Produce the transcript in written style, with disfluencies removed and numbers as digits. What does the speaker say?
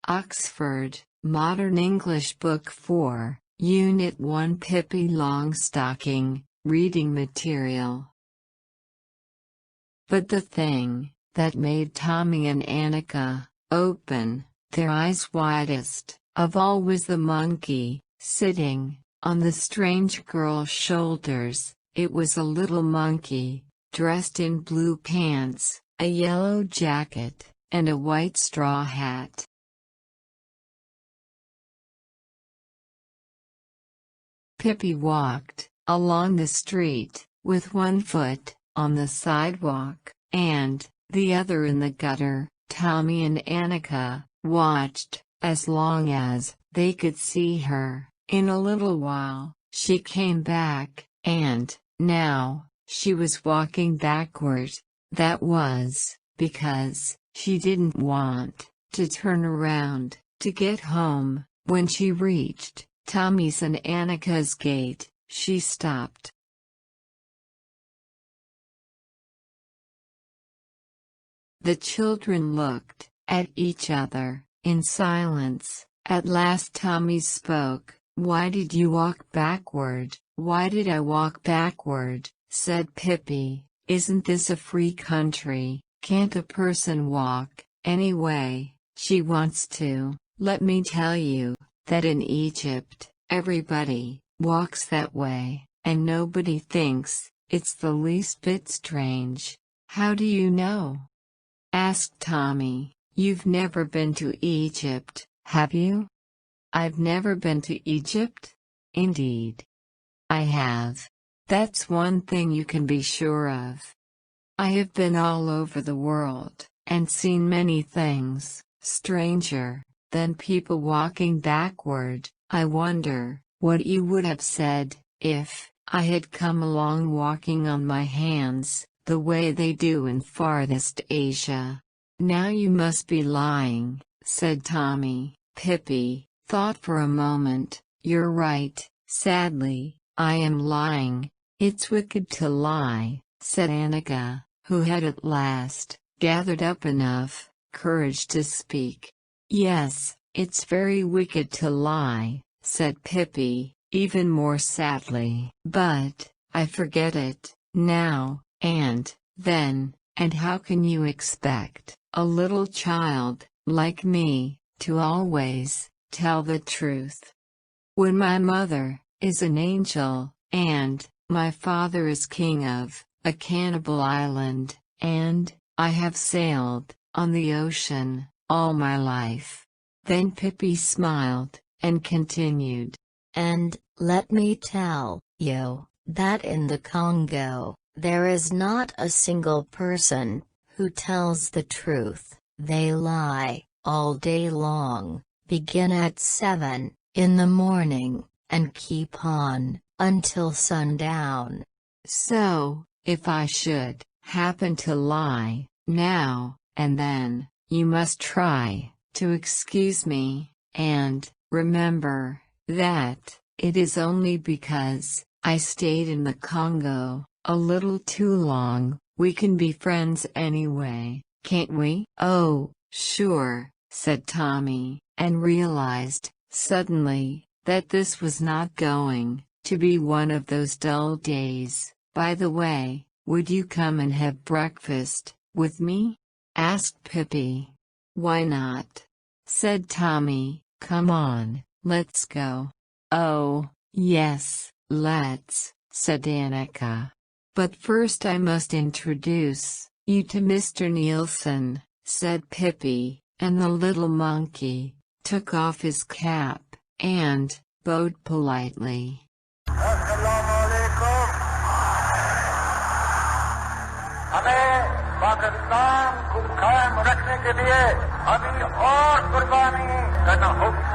Oxford, Modern English Book 4, Unit 1 Pippi Longstocking, Reading Material. But the thing that made Tommy and Annika open their eyes widest of all was the monkey, sitting on the strange girl's shoulders. It was a little monkey, dressed in blue pants, a yellow jacket, and a white straw hat. Pippi walked along the street, with one foot on the sidewalk, and the other in the gutter. Tommy and Annika watched as long as they could see her. In a little while, she came back, and now she was walking backward. That was because she didn't want to turn around to get home. When she reached Tommy's and Annika's gate, she stopped. The children looked at each other in silence. At last Tommy spoke. "Why did you walk backward?" "Why did I walk backward?" said Pippi. "Isn't this a free country? Can't a person walk any way she wants to?" "Let me tell you that in Egypt, everybody walks that way, and nobody thinks it's the least bit strange." "How do you know?" asked Tommy. "You've never been to Egypt, have you?" "I've never been to Egypt?" "Indeed, I have. That's one thing you can be sure of. I have been all over the world, and seen many things stranger than people walking backward. I wonder what you would have said if I had come along walking on my hands, the way they do in farthest Asia." "Now you must be lying," said Tommy. Pippi thought for a moment. "You're right, sadly, I am lying." "It's wicked to lie," said Annika, who had at last gathered up enough courage to speak. "Yes, it's very wicked to lie," said Pippi, even more sadly. "But I forget it now and then, and how can you expect a little child like me to always tell the truth, when my mother is an angel, and my father is king of a cannibal island, and I have sailed on the ocean all my life?" Then Pippi smiled and continued, "And let me tell you that in the Congo, there is not a single person who tells the truth. They lie all day long, begin at 7 in the morning, and keep on until sundown. So, if I should happen to lie now and then, you must try to excuse me, and remember that it is only because I stayed in the Congo a little too long. We can be friends anyway, can't we?" "Oh, sure," said Tommy, and realized suddenly that this was not going to be one of those dull days. "By the way, would you come and have breakfast with me?" asked Pippi. "Why not?" said Tommy. "Come on, let's go." "Oh, yes, let's," said Annika. "But first I must introduce you to Mr. Nielsen," said Pippi, and the little monkey took off his cap and bowed politely. हमें पाकिस्तान को कायम रखने के लिए अभी और कुर्बानी करना होगी।